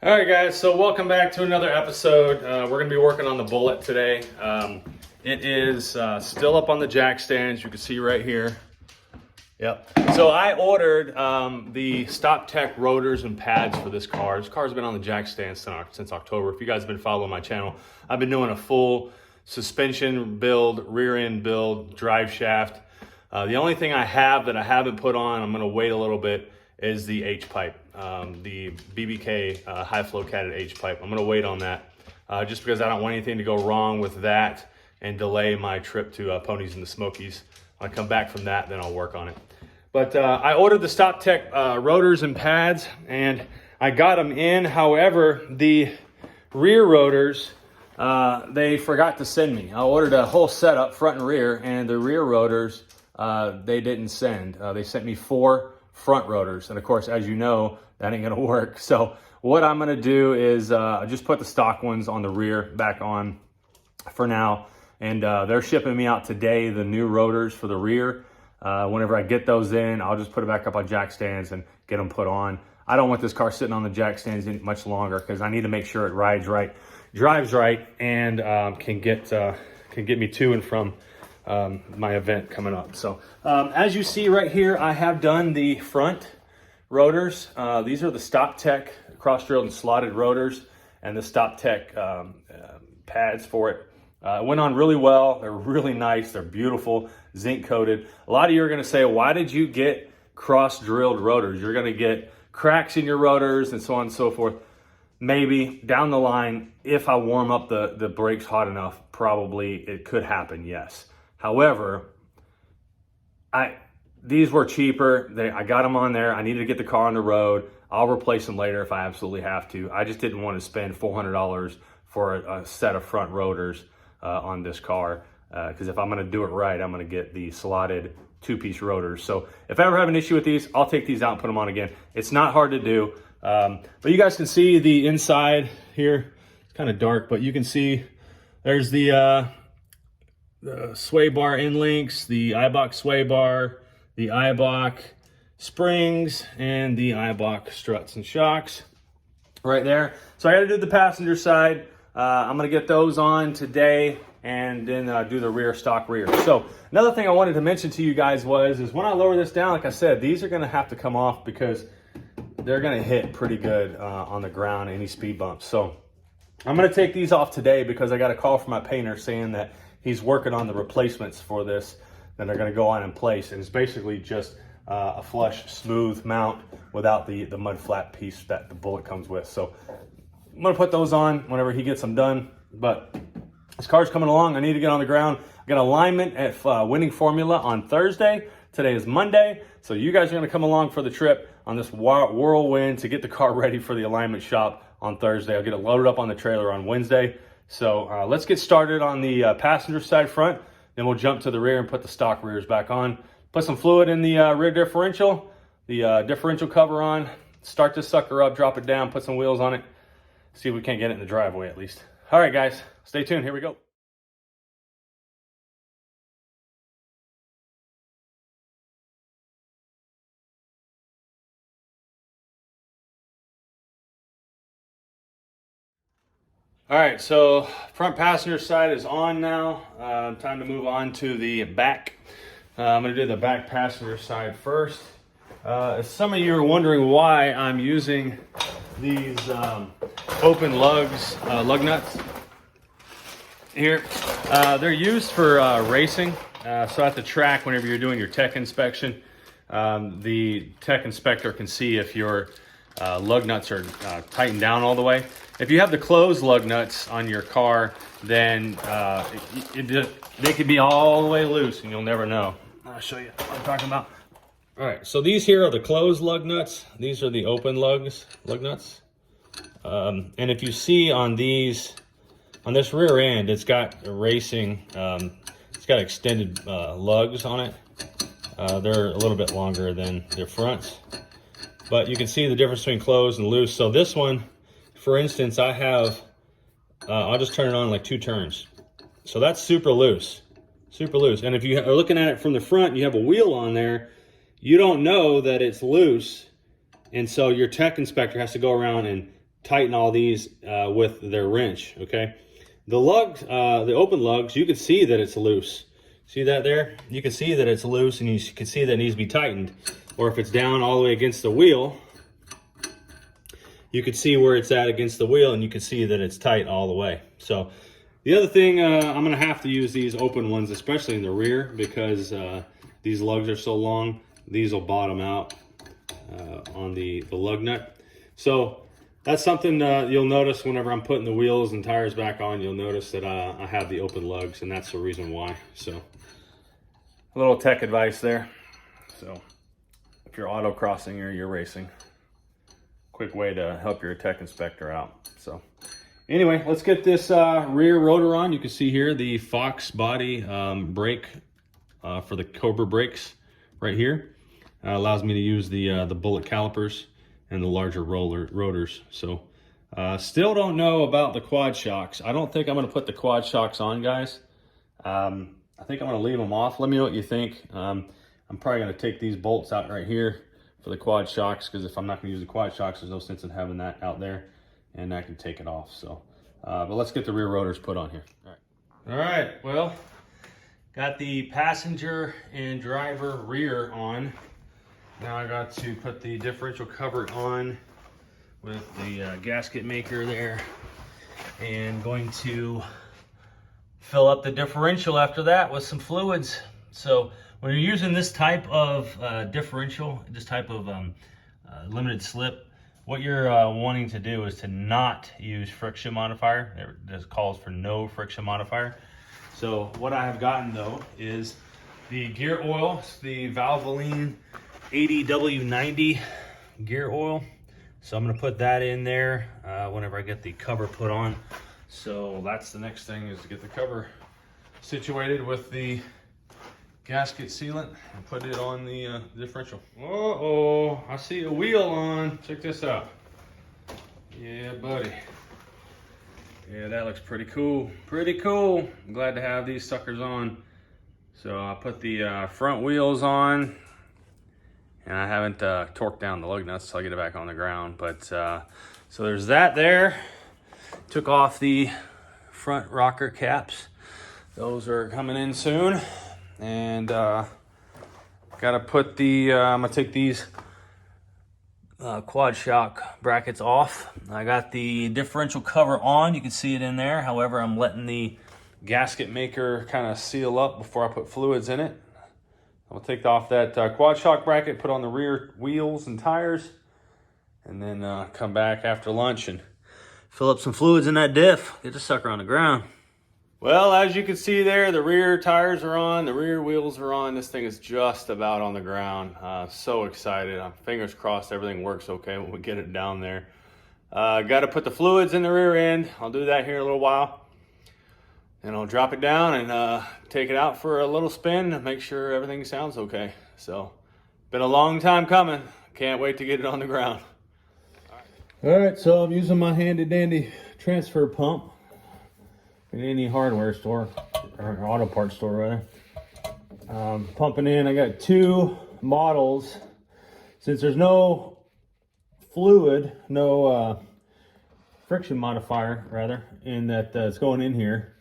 All right, guys, so welcome back to another episode. We're going to be working on the Bullitt today. It is still up on the jack stands. You can see right here. Yep. So I ordered the Stop Tech rotors and pads for this car. This car's been on the jack stands since October. If you guys have been following my channel, I've been doing a full suspension build, rear end build, drive shaft. The only thing I have that I haven't put on, I'm going to wait a little bit, is the H-pipe, the BBK high flow catted H-pipe. I'm gonna wait on that just because I don't want anything to go wrong with that and delay my trip to Ponies in the Smokies. When I come back from that, then I'll work on it. But I ordered the Stop Tech rotors and pads and I got them in. However, the rear rotors, they forgot to send me. I ordered a whole setup, front and rear, and the rear rotors, they didn't send. They sent me 4 front rotors, and of course, as you know, that ain't gonna work. So what I'm gonna do is just put the stock ones on the rear back on for now, and they're shipping me out today the new rotors for the rear. Whenever I get those in, I'll just put it back up on jack stands and get them put on. I don't want this car sitting on the jack stands much longer because I need to make sure it rides right, drives right, and can get me to and from my event coming up. So as you see right here, I have done the front rotors. These are the Stop Tech cross-drilled and slotted rotors and the Stop Tech pads for it. It went on really well. They're really nice. They're beautiful, zinc coated. A lot of you are going to say, why did you get cross-drilled rotors? You're going to get cracks in your rotors and so on and so forth. Maybe down the line, if I warm up the brakes hot enough, probably it could happen, yes. However, these were cheaper. I got them on there. I needed to get the car on the road. I'll replace them later if I absolutely have to. I just didn't want to spend $400 for a set of front rotors on this car because if I'm going to do it right, I'm going to get the slotted 2-piece rotors. So if I ever have an issue with these, I'll take these out and put them on again. It's not hard to do, but you guys can see the inside here. It's kind of dark, but you can see there's the sway bar end links, the Eibach sway bar, the Eibach springs, and the Eibach struts and shocks right there. So I got to do the passenger side. I'm going to get those on today and then do the rear stock rear. So another thing I wanted to mention to you guys is when I lower this down, like I said, these are going to have to come off because they're going to hit pretty good on the ground, any speed bumps. So I'm going to take these off today because I got a call from my painter saying that he's working on the replacements for this that are going to go on in place. And it's basically just a flush, smooth mount without the mud flat piece that the Bullitt comes with. So I'm going to put those on whenever he gets them done. But this car's coming along. I need to get on the ground. I got alignment at Winning Formula on Thursday. Today is Monday. So you guys are going to come along for the trip on this whirlwind to get the car ready for the alignment shop on Thursday. I'll get it loaded up on the trailer on Wednesday. So let's get started on the passenger side front. Then we'll jump to the rear and put the stock rears back on. Put some fluid in the rear differential, the differential cover on. Start this sucker up, drop it down, put some wheels on it. See if we can't get it in the driveway at least. All right, guys, stay tuned. Here we go. All right, so front passenger side is on now. Time to move on to the back. I'm gonna do the back passenger side first. Some of you are wondering why I'm using these open lugs, lug nuts here. They're used for racing. So at the track, whenever you're doing your tech inspection, the tech inspector can see if your lug nuts are tightened down all the way. If you have the closed lug nuts on your car, then they could be all the way loose and you'll never know. I'll show you what I'm talking about. All right, so these here are the closed lug nuts. These are the open lug nuts. And if you see on these, on this rear end, it's got a racing, it's got extended lugs on it. They're a little bit longer than their fronts, but you can see the difference between closed and loose. So this one, for instance, I have, I'll just turn it on like 2 turns. So that's super loose, super loose. And if you are looking at it from the front, you have a wheel on there, you don't know that it's loose. And so your tech inspector has to go around and tighten all these with their wrench, okay? The lugs, the open lugs, you can see that it's loose. See that there? You can see that it's loose, and you can see that it needs to be tightened. Or if it's down all the way against the wheel, you can see where it's at against the wheel, and you can see that it's tight all the way. So the other thing, I'm gonna have to use these open ones, especially in the rear, because these lugs are so long, these will bottom out on the lug nut. So that's something you'll notice whenever I'm putting the wheels and tires back on. You'll notice that I have the open lugs, and that's the reason why. So a little tech advice there. So if you're autocrossing or you're racing, quick way to help your tech inspector out. So anyway, let's get this rear rotor on. You can see here the Fox body brake for the Cobra brakes right here. Allows me to use the Bullitt calipers and the larger rotors. So still don't know about the quad shocks. I don't think I'm gonna put the quad shocks on, guys. I think I'm gonna leave them off. Let me know what you think. I'm probably gonna take these bolts out right here for the quad shocks, because if I'm not gonna use the quad shocks, there's no sense in having that out there, and I can take it off. So, but let's get the rear rotors put on here. All right, well, got the passenger and driver rear on. Now I got to put the differential cover on with the gasket maker there, and going to fill up the differential after that with some fluids. So when you're using this type of differential, this type of limited slip, what you're wanting to do is to not use friction modifier. This calls for no friction modifier. So what I have gotten though is the gear oil, the Valvoline 80W90 gear oil. So I'm gonna put that in there whenever I get the cover put on. So that's the next thing, is to get the cover situated with the gasket sealant and put it on the differential. Uh-oh, I see a wheel on. Check this out. Yeah, buddy. Yeah, that looks pretty cool. Pretty cool. I'm glad to have these suckers on. So I put the front wheels on, and I haven't torqued down the lug nuts so I get it back on the ground. But so there's that there. Took off the front rocker caps. Those are coming in soon. And gotta put the, I'm gonna take these quad shock brackets off. I got the differential cover on, you can see it in there. However, I'm letting the gasket maker kind of seal up before I put fluids in it. I'll take off that quad shock bracket, put on the rear wheels and tires, and then come back after lunch and fill up some fluids in that diff, get the sucker on the ground. Well, as you can see there, the rear tires are on, the rear wheels are on. This thing is just about on the ground. So excited. I'm fingers crossed everything works okay when we get it down there. Got to put the fluids in the rear end. I'll do that here in a little while. And I'll drop it down and take it out for a little spin to make sure everything sounds okay. So, been a long time coming. Can't wait to get it on the ground. All right, so I'm using my handy dandy transfer pump in any hardware store, or auto parts store rather. Pumping in, I got two models. Since there's no fluid, no friction modifier rather, in that it's going in here,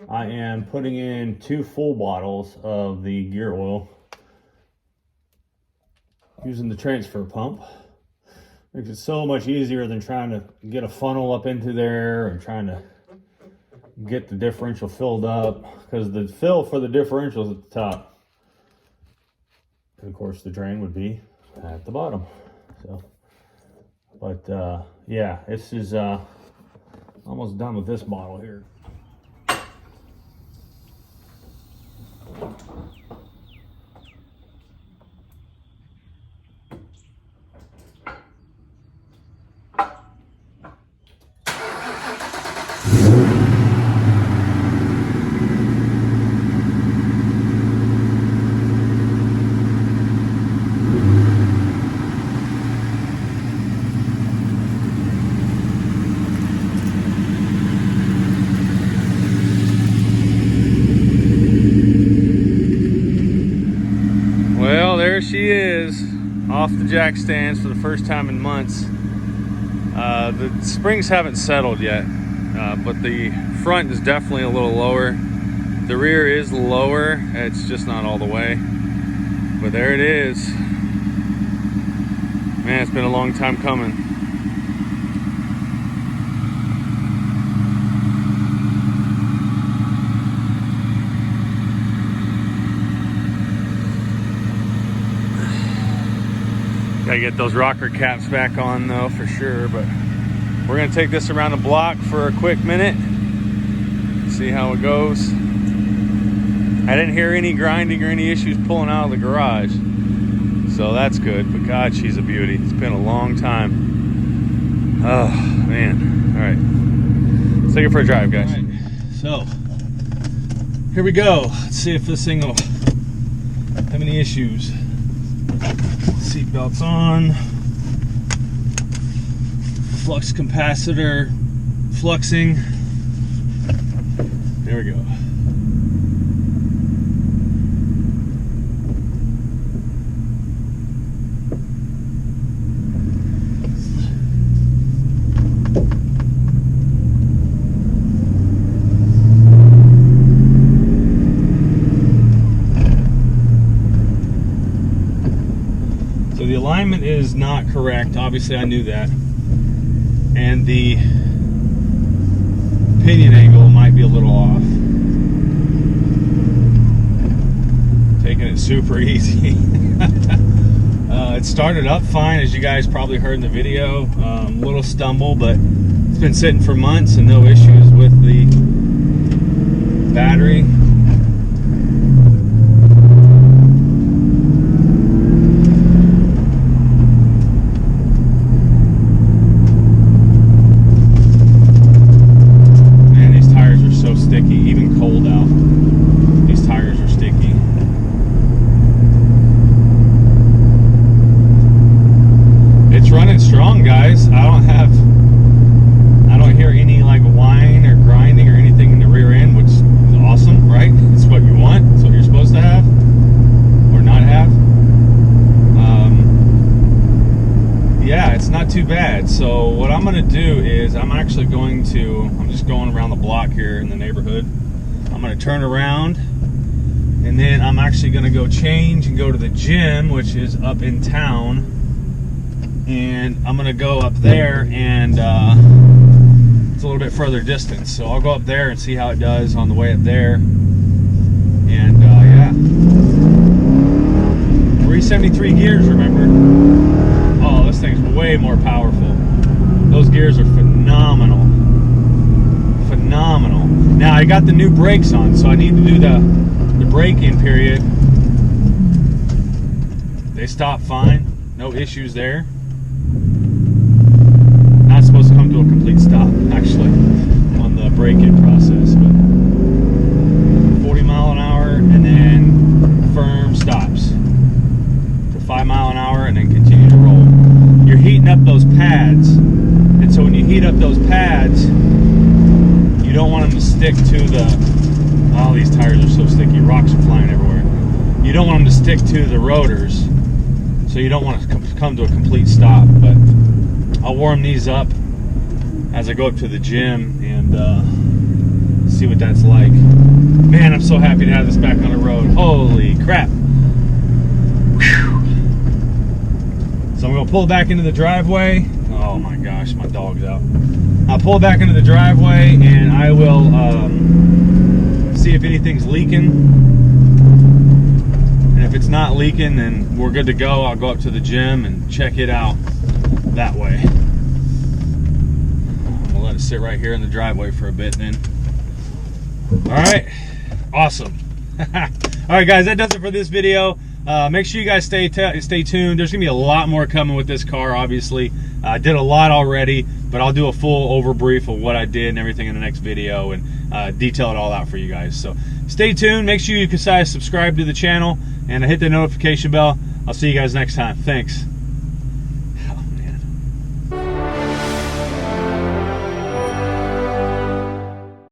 I am putting in 2 full bottles of the gear oil using the transfer pump. Makes it so much easier than trying to get a funnel up into there and trying to get the differential filled up, because the fill for the differential is at the top, and of course the drain would be at the bottom. So, but yeah, this is almost done with this bottle here. Well, there she is, off the jack stands for the first time in months. The springs haven't settled yet, but the front is definitely a little lower. The rear is lower, it's just not all the way. But there it is. Man, it's been a long time coming. Gotta get those rocker caps back on though, for sure. But we're gonna take this around the block for a quick minute, see how it goes. I didn't hear any grinding or any issues pulling out of the garage, so that's good. But God, she's a beauty. It's been a long time. Oh man. All right, let's take it for a drive, guys. All right, so here we go. Let's see if this thing will have any issues. Seatbelts on. Flux capacitor fluxing. There we go. So the alignment is not correct. Obviously, I knew that. And the pinion angle might be a little off. Taking it super easy. It started up fine, as you guys probably heard in the video. Little stumble, but it's been sitting for months and no issues with the battery. I don't hear any like whine or grinding or anything in the rear end, which is awesome, right? It's what you want. It's what you're supposed to have or not have. Yeah, it's not too bad. So what I'm going to do is I'm just going around the block here in the neighborhood. I'm going to turn around and then I'm actually going to go change and go to the gym, which is up in town. And I'm gonna go up there, and it's a little bit further distance, so I'll go up there and see how it does on the way up there. And yeah, 373 gears, remember? Oh, this thing's way more powerful. Those gears are phenomenal. Phenomenal. Now I got the new brakes on, so I need to do the brake-in period. They stop fine, no issues there. Not supposed to come to a complete stop, actually, on the break-in process, but 40 mile an hour and then firm stops to 5 mile an hour and then continue to roll. You're heating up those pads, and so when you heat up those pads, you don't want them to stick to the, oh, these tires are so sticky, rocks are flying everywhere. You don't want them to stick to the rotors, so you don't want to come to a complete stop. But I'll warm these up as I go up to the gym and see what that's like. Man, I'm so happy to have this back on the road. Holy crap. Whew. So I'm going to pull it back into the driveway. Oh my gosh, my dog's out. I'll pull it back into the driveway and I will see if anything's leaking. And if it's not leaking, then we're good to go. I'll go up to the gym and check it out that way. I'm gonna let it sit right here in the driveway for a bit then. All right, awesome. All right, guys, that does it for this video. Make sure you guys stay tuned. There's gonna be a lot more coming with this car, obviously. I did a lot already, but I'll do a full overbrief of what I did and everything in the next video and detail it all out for you guys. So stay tuned. Make sure you guys subscribe to the channel and hit the notification bell. I'll see you guys next time. Thanks.